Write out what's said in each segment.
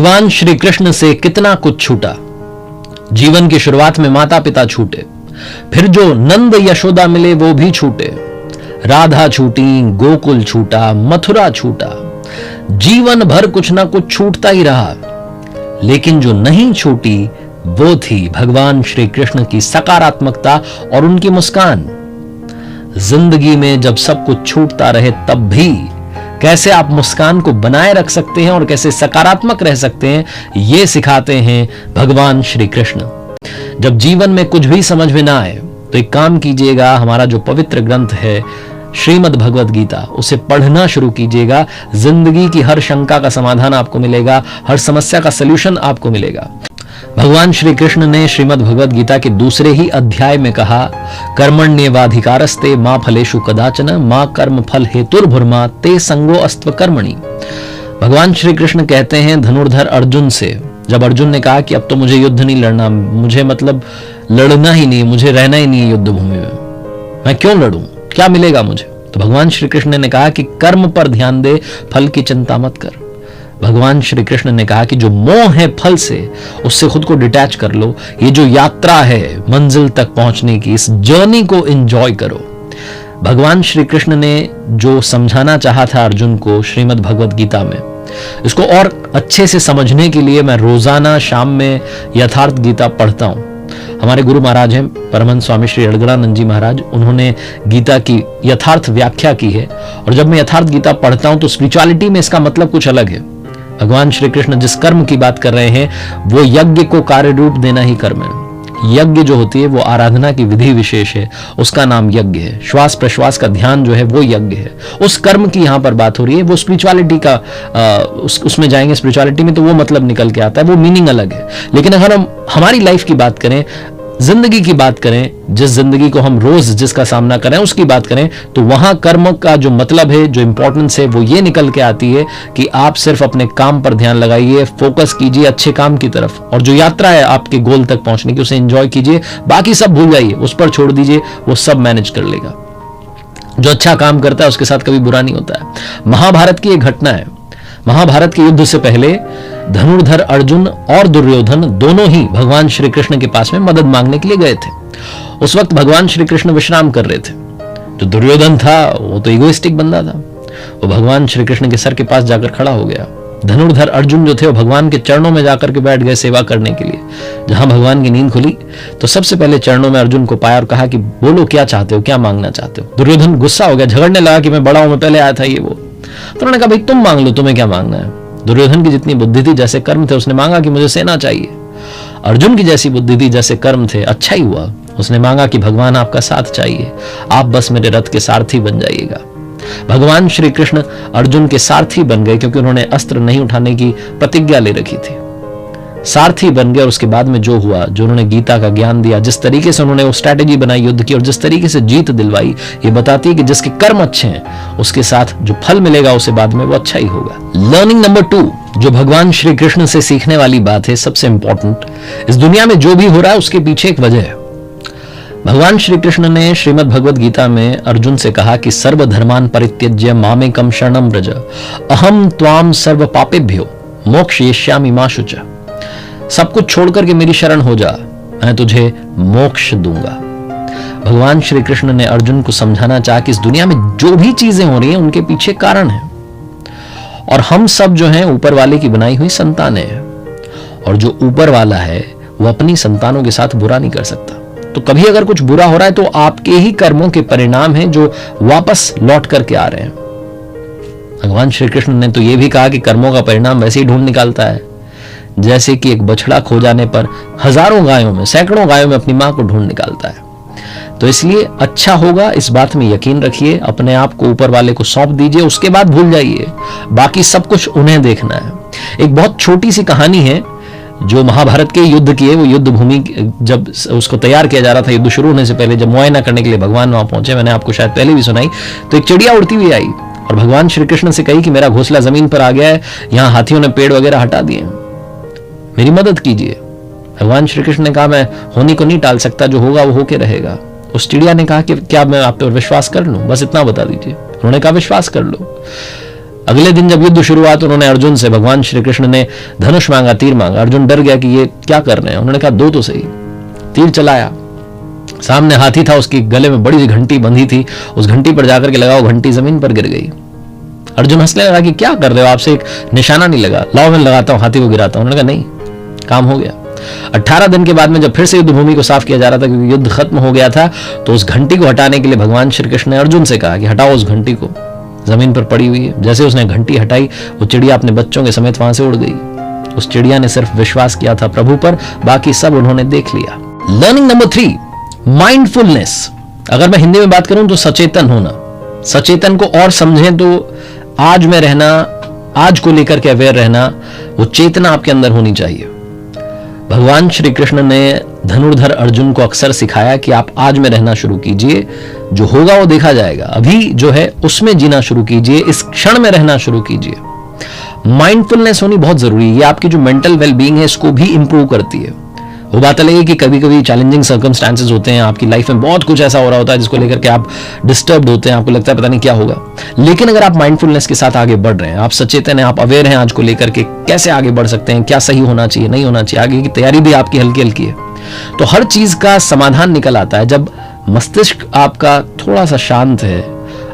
भगवान श्री कृष्ण से कितना कुछ छूटा। जीवन की शुरुआत में माता पिता छूटे, फिर जो नंद यशोदा मिले वो भी छूटे, राधा छूटी, गोकुल छूटा, मथुरा छूटा, जीवन भर कुछ ना कुछ छूटता ही रहा। लेकिन जो नहीं छूटी वो थी भगवान श्री कृष्ण की सकारात्मकता और उनकी मुस्कान। जिंदगी में जब सब कुछ छूटता रहे तब भी कैसे आप मुस्कान को बनाए रख सकते हैं और कैसे सकारात्मक रह सकते हैं, ये सिखाते हैं भगवान श्री कृष्ण। जब जीवन में कुछ भी समझ में ना आए तो एक काम कीजिएगा, हमारा जो पवित्र ग्रंथ है श्रीमद् भगवद गीता, उसे पढ़ना शुरू कीजिएगा। जिंदगी की हर शंका का समाधान आपको मिलेगा, हर समस्या का सलूशन आपको मिलेगा। भगवान श्री कृष्ण ने श्रीमद् भगवद गीता के दूसरे ही अध्याय में कहा, कर्मण्येवाधिकारस्ते मां फलेषु कदाचन मां कर्म फल हेतुर्भुर्मा ते संगो अस्त्व कर्मणि। भगवान श्री कृष्ण कहते हैं धनुर्धर अर्जुन से, जब अर्जुन ने कहा कि अब तो मुझे युद्ध नहीं लड़ना, मुझे मतलब लड़ना ही नहीं, मुझे रहना ही नहीं है युद्ध भूमि में, मैं क्यों लड़ूं, क्या मिलेगा मुझे? तो भगवान श्री कृष्ण ने कहा कि कर्म पर ध्यान दे, फल की चिंता मत कर। भगवान श्री कृष्ण ने कहा कि जो मोह है फल से, उससे खुद को डिटैच कर लो। ये जो यात्रा है मंजिल तक पहुंचने की, इस जर्नी को एंजॉय करो। भगवान श्री कृष्ण ने जो समझाना चाहा था अर्जुन को श्रीमद् भगवद गीता में, इसको और अच्छे से समझने के लिए मैं रोजाना शाम में यथार्थ गीता पढ़ता हूं। हमारे गुरु महाराज हैं परमहंस स्वामी श्री अड़गड़ानंद जी महाराज, उन्होंने गीता की यथार्थ व्याख्या की है। और जब मैं यथार्थ गीता पढ़ता हूं तो स्पिरिचुअलिटी में इसका मतलब कुछ अलग है। भगवान श्री कृष्ण जिस कर्म की बात कर रहे हैं वो यज्ञ को कार्य रूप देना ही कर्म है। यज्ञ जो होती है वो आराधना की विधि विशेष है, उसका नाम यज्ञ है। श्वास प्रश्वास का ध्यान जो है वो यज्ञ है। उस कर्म की यहां पर बात हो रही है। वो स्पिरिचुअलिटी का उसमें जाएंगे स्पिरिचुअलिटी में तो वो मतलब निकल के आता है, वो मीनिंग अलग है। लेकिन अगर हम हमारी लाइफ की बात करें, जिंदगी की बात करें, जिस जिंदगी को हम रोज जिसका सामना करें उसकी बात करें, तो वहां कर्म का जो मतलब है, जो इंपॉर्टेंस है, वो ये निकल के आती है कि आप सिर्फ अपने काम पर ध्यान लगाइए, फोकस कीजिए अच्छे काम की तरफ, और जो यात्रा है आपके गोल तक पहुंचने की उसे एंजॉय कीजिए। बाकी सब भूल जाइए, उस पर छोड़ दीजिए, वो सब मैनेज कर लेगा। जो अच्छा काम करता है उसके साथ कभी बुरा नहीं होता है। महाभारत की एक घटना है। महाभारत के युद्ध से पहले धनुर्धर अर्जुन और दुर्योधन दोनों ही भगवान श्री कृष्ण के पास में मदद मांगने के लिए गए थे। उस वक्त भगवान श्री कृष्ण विश्राम कर रहे थे। जो दुर्योधन था वो तो इगोइस्टिक बंदा था, वो भगवान श्री कृष्ण के सर के पास जाकर खड़ा हो गया। धनुर्धर अर्जुन जो थे वो भगवान के चरणों में जाकर के बैठ गए सेवा करने के लिए। जहां भगवान की नींद खुली तो सबसे पहले चरणों में अर्जुन को पाया और कहा कि बोलो क्या चाहते हो, क्या मांगना चाहते हो। दुर्योधन गुस्सा हो गया, झगड़ने लगा कि मैं बड़ा हूं, मैं पहले आया था, ये वो। तो उन्होंने कहा भाई तुम मांग लो, तुम्हें क्या मांगना है। दुर्योधन की जितनी बुद्धि थी, जैसे कर्म थे, उसने मांगा कि मुझे सेना चाहिए। अर्जुन की जैसी बुद्धि थी, जैसे कर्म थे, अच्छा ही हुआ, उसने मांगा कि भगवान आपका साथ चाहिए, आप बस मेरे रथ के सारथी बन जाइएगा। भगवान श्री कृष्ण अर्जुन के सारथी बन गए क्योंकि उन्होंने अस्त्र नहीं उठाने की प्रतिज्ञा ले रखी थी। सारथी बन गए और उसके बाद में जो हुआ, जो उन्होंने गीता का ज्ञान दिया, जिस तरीके से उन्होंने वो स्ट्रैटेजी बनाई युद्ध की और जिस तरीके से जीत दिलवाई, ये बताती है कि जिसके कर्म अच्छे हैं उसके साथ जो फल मिलेगा उसे बाद में वो अच्छा ही होगा। लर्निंग नंबर 2 जो भगवान श्री कृष्ण से सीखने वाली बात है, सबसे इंपॉर्टेंट, इस दुनिया में जो भी हो रहा है उसके पीछे एक वजह है। भगवान श्री कृष्ण ने श्रीमद् भगवद गीता में अर्जुन से कहा कि सर्वधर्मान परित्यज्य मामेकम शरणं व्रज अहम त्वाम सर्व पापेभ्यो मोक्षयिष्यामि मा शुचः। सब कुछ छोड़कर के मेरी शरण हो जा, मैं तुझे मोक्ष दूंगा। भगवान श्री कृष्ण ने अर्जुन को समझाना चाहा कि इस दुनिया में जो भी चीजें हो रही हैं उनके पीछे कारण है, और हम सब जो हैं ऊपर वाले की बनाई हुई संतानें हैं, और जो ऊपर वाला है वो अपनी संतानों के साथ बुरा नहीं कर सकता। तो कभी अगर कुछ बुरा हो रहा है तो आपके ही कर्मों के परिणाम हैं जो वापस लौट करके आ रहे हैं। भगवान श्री कृष्ण ने तो यह भी कहा कि कर्मों का परिणाम वैसे ही ढूंढ निकालता है, जैसे कि एक बछड़ा खो जाने पर हजारों गायों में, सैकड़ों गायों में अपनी मां को ढूंढ निकालता है। तो इसलिए अच्छा होगा, इस बात में यकीन रखिए, अपने आप को ऊपर वाले को सौंप दीजिए, उसके बाद भूल जाइए, बाकी सब कुछ उन्हें देखना है। एक बहुत छोटी सी कहानी है जो महाभारत के युद्ध की है। वो युद्ध भूमि जब उसको तैयार किया जा रहा था, युद्ध शुरू होने से पहले जब मुआयना करने के लिए भगवान वहां पहुंचे, मैंने आपको शायद पहले भी सुनाई, तो एक चिड़िया उड़ती हुई आई और भगवान श्री कृष्ण से कही कि मेरा घोंसला जमीन पर आ गया है, यहां हाथियों ने पेड़ वगैरह हटा दिए, मेरी मदद कीजिए। भगवान श्री कृष्ण ने कहा मैं होने को नहीं टाल सकता, जो होगा वो होके रहेगा। उस चिड़िया ने कहा कि क्या मैं आप पर विश्वास कर लूं, बस इतना बता दीजिए। उन्होंने कहा विश्वास कर लो। अगले दिन जब युद्ध शुरू हुआ तो उन्होंने अर्जुन से, भगवान श्री कृष्ण ने धनुष मांगा, तीर मांगा। अर्जुन डर गया कि ये क्या कर रहे हैं। उन्होंने कहा दो तो सही। तीर चलाया, सामने हाथी था, उसकी गले में बड़ी सी घंटी बंधी थी, उस घंटी पर जाकर के लगाओ, घंटी जमीन पर गिर गई। अर्जुन हंसने लगा कि क्या कर रहे हो, आपसे एक निशाना नहीं लगा, लाओ मैं लगाता हूं, हाथी को गिराता हूं। उन्होंने कहा नहीं, काम हो गया। 18 दिन के बाद में जब फिर से युद्ध भूमि को साफ किया जा रहा था क्योंकि युद्ध खत्म हो गया था, तो उस घंटी को हटाने के लिए भगवान श्री कृष्ण ने अर्जुन से कहा कि हटाओ उस घंटी को, जमीन पर पड़ी हुई है। जैसे उसने घंटी हटाई, वो चिड़िया अपने बच्चों के समेत वहां से उड़ गई। उस चिड़िया ने सिर्फ विश्वास किया था प्रभु पर, बाकी सब उन्होंने देख लिया। Learning number 3, mindfulness. अगर मैं हिंदी में बात करूं तो सचेतन होना। सचेतन को और समझें तो आज में रहना, आज को लेकर के अवेयर रहना, वो चेतना आपके अंदर होनी चाहिए। भगवान श्री कृष्ण ने धनुर्धर अर्जुन को अक्सर सिखाया कि आप आज में रहना शुरू कीजिए, जो होगा वो देखा जाएगा, अभी जो है उसमें जीना शुरू कीजिए, इस क्षण में रहना शुरू कीजिए। माइंडफुलनेस होनी बहुत जरूरी है। ये आपकी जो मेंटल वेलबींग है इसको भी इंप्रूव करती है। वो बात अलग है कि कभी कभी चैलेंजिंग सर्कमस्टांसेस होते हैं, आपकी लाइफ में बहुत कुछ ऐसा हो रहा होता है जिसको लेकर के आप डिस्टर्ब्ड होते हैं, आपको लगता है पता नहीं क्या होगा। लेकिन अगर आप माइंडफुलनेस के साथ आगे बढ़ रहे हैं, आप सचेतन हैं, आप अवेयर हैं आज को लेकर के कैसे आगे बढ़ सकते हैं, क्या सही होना चाहिए, नहीं होना चाहिए, आगे की तैयारी भी आपकी हल्की हल्की है, तो हर चीज का समाधान निकल आता है। जब मस्तिष्क आपका थोड़ा सा शांत है,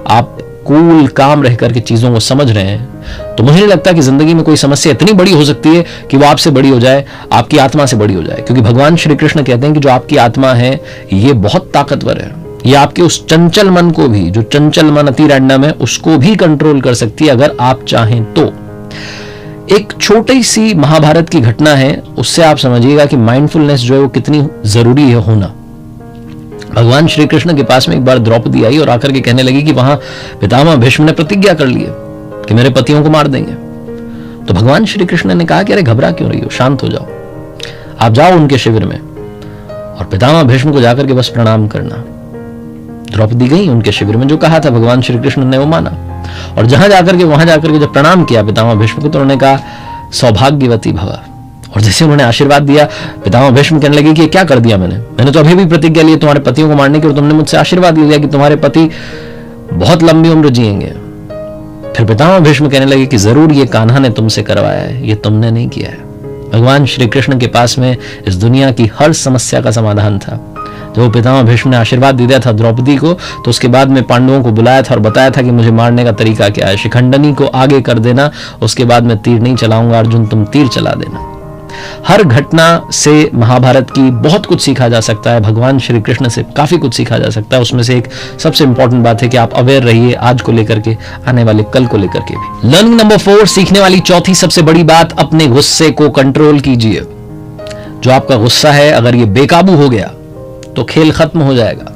आप कूल काम रह करके चीजों को समझ रहे हैं, तो मुझे नहीं लगता कि जिंदगी में कोई समस्या इतनी बड़ी हो सकती है कि वो आपसे बड़ी हो जाए, आपकी आत्मा से बड़ी हो जाए। क्योंकि भगवान श्री कृष्ण कहते हैं कि जो आपकी आत्मा है ये बहुत ताकतवर है, ये आपके उस चंचल मन को भी, जो चंचल मन अति रैंडम है, उसको भी कंट्रोल कर सकती है अगर आप चाहें तो। एक छोटी सी महाभारत की घटना है, उससे आप समझिएगा कि माइंडफुलनेस जो है वो कितनी जरूरी है होना। भगवान श्री कृष्ण के पास में एक बार द्रौपदी आई और आकर के कहने लगी कि वहां पितामह भीष्म ने प्रतिज्ञा कर ली है कि मेरे पतियों को मार देंगे। तो भगवान श्री कृष्ण ने कहा कि अरे घबरा क्यों रही हो, शांत हो जाओ, आप जाओ उनके शिविर में और पितामह भीष्म को जाकर के बस प्रणाम करना। द्रौपदी गई उनके शिविर में, जो कहा था भगवान श्री कृष्ण ने वो माना, और वहां जाकर के जब प्रणाम किया पितामह भीष्म को, तो उन्होंने कहा सौभाग्यवती भव। और जैसे उन्होंने आशीर्वाद दिया, पितामह भीष्म कहने लगे कि क्या कर दिया मैंने तो अभी भी प्रतिज्ञा ली तुम्हारे पतियों को मारने की, और तुमने मुझसे आशीर्वाद दिया कि तुम्हारे पति बहुत लंबी उम्र जिएंगे। फिर पितामह भीष्म कहने लगे कि जरूर ये कान्हा ने तुमसे करवाया है, ये तुमने नहीं किया है। भगवान श्री कृष्ण के पास में इस दुनिया की हर समस्या का समाधान था। जब पितामह भीष्म ने आशीर्वाद दिया था द्रौपदी को, तो उसके बाद में पांडवों को बुलाया था और बताया था कि मुझे मारने का तरीका क्या है, शिखंडनी को आगे कर देना, उसके बाद मैं तीर नहीं चलाऊंगा, अर्जुन तुम तीर चला देना। हर घटना से महाभारत की बहुत कुछ सीखा जा सकता है, भगवान श्री कृष्ण से काफी कुछ सीखा जा सकता है। उसमें से एक सबसे इंपॉर्टेंट बात है कि आप अवेयर रहिए आज को लेकर के, आने वाले कल को लेकर के भी। लर्निंग नंबर 4, सीखने वाली चौथी सबसे बड़ी बात, अपने गुस्से को कंट्रोल कीजिए। जो आपका गुस्सा है अगर ये बेकाबू हो गया तो खेल खत्म हो जाएगा।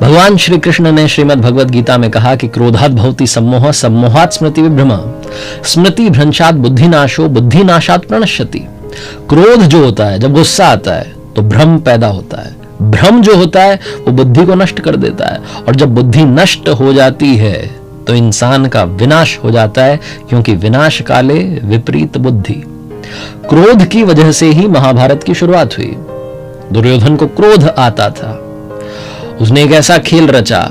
भगवान श्री कृष्ण ने श्रीमद् भगवद गीता में कहा कि क्रोधात् भवति सम्मोहः, सम्मोहात् स्मृति विभ्रमः, स्मृति भ्रंशात् बुद्धिनाशो, बुद्धिनाशात् प्रणश्यति। क्रोध जो होता है, जब गुस्सा आता है तो भ्रम पैदा होता है, भ्रम जो होता है वो बुद्धि को नष्ट कर देता है, और जब बुद्धि नष्ट हो जाती है तो इंसान का विनाश हो जाता है, क्योंकि विनाश काले विपरीत बुद्धि। क्रोध की वजह से ही महाभारत की शुरुआत हुई। दुर्योधन को क्रोध आता था, उसने एक ऐसा खेल रचा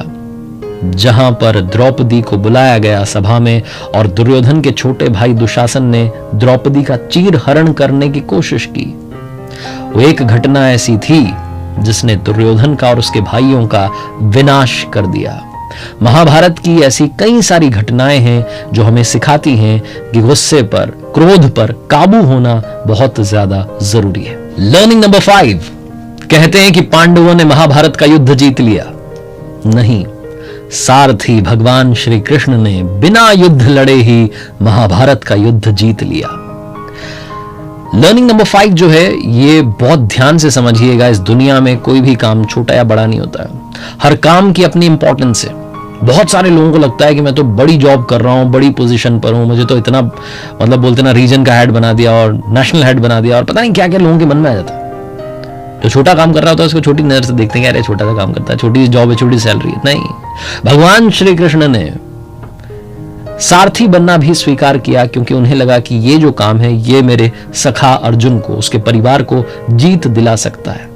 जहां पर द्रौपदी को बुलाया गया सभा में, और दुर्योधन के छोटे भाई दुशासन ने द्रौपदी का चीर हरण करने की कोशिश की। वो एक घटना ऐसी थी जिसने दुर्योधन का और उसके भाइयों का विनाश कर दिया। महाभारत की ऐसी कई सारी घटनाएं हैं जो हमें सिखाती हैं कि गुस्से पर, क्रोध पर काबू होना बहुत ज्यादा जरूरी है। लर्निंग नंबर 5, कहते हैं कि पांडवों ने महाभारत का युद्ध जीत लिया। नहीं, सारथी भगवान श्री कृष्ण ने बिना युद्ध लड़े ही महाभारत का युद्ध जीत लिया। लर्निंग नंबर 5 जो है ये बहुत ध्यान से समझिएगा। इस दुनिया में कोई भी काम छोटा या बड़ा नहीं होता है, हर काम की अपनी इंपॉर्टेंस है। बहुत सारे लोगों को लगता है कि मैं तो बड़ी जॉब कर रहा हूं, बड़ी पोजीशन पर हूं, मुझे तो इतना, मतलब बोलते ना, रीजन का हेड बना दिया और नेशनल हेड बना दिया, और पता नहीं क्या क्या लोगों के मन में आ जाता है। जो छोटा काम कर रहा होता है उसको छोटी नजर से देखते हैं, अरे छोटा सा काम करता है, छोटी जॉब है, छोटी सैलरी है। नहीं, भगवान श्री कृष्ण ने सारथी बनना भी स्वीकार किया, क्योंकि उन्हें लगा कि ये जो काम है ये मेरे सखा अर्जुन को, उसके परिवार को जीत दिला सकता है।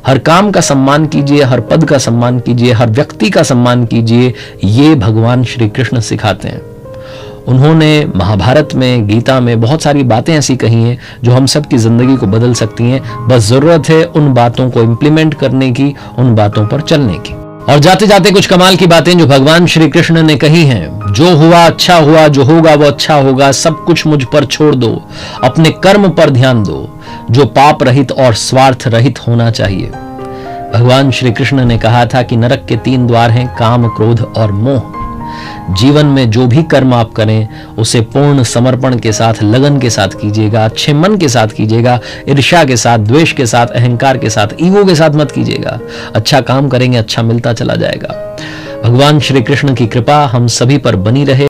हर काम का सम्मान कीजिए, हर पद का सम्मान कीजिए, हर व्यक्ति का सम्मान कीजिए, ये भगवान श्री कृष्ण सिखाते हैं। उन्होंने महाभारत में, गीता में बहुत सारी बातें ऐसी कही हैं जो हम सब की जिंदगी को बदल सकती हैं। बस जरूरत है उन बातों को इंप्लीमेंट करने की, उन बातों पर चलने की। और जाते जाते कुछ कमाल की बातें जो भगवान श्री कृष्ण ने कही हैं। जो हुआ अच्छा हुआ, जो होगा वो अच्छा होगा, सब कुछ मुझ पर छोड़ दो, अपने कर्म पर ध्यान दो, जो पाप रहित और स्वार्थ रहित होना चाहिए। भगवान श्री कृष्ण ने कहा था कि नरक के 3 द्वार हैं, काम, क्रोध और मोह। जीवन में जो भी कर्म आप करें उसे पूर्ण समर्पण के साथ, लगन के साथ कीजिएगा, अच्छे मन के साथ कीजिएगा, ईर्ष्या के साथ, द्वेष के साथ, अहंकार के साथ, ईगो के साथ मत कीजिएगा। अच्छा काम करेंगे, अच्छा मिलता चला जाएगा। भगवान श्री कृष्ण की कृपा हम सभी पर बनी रहे।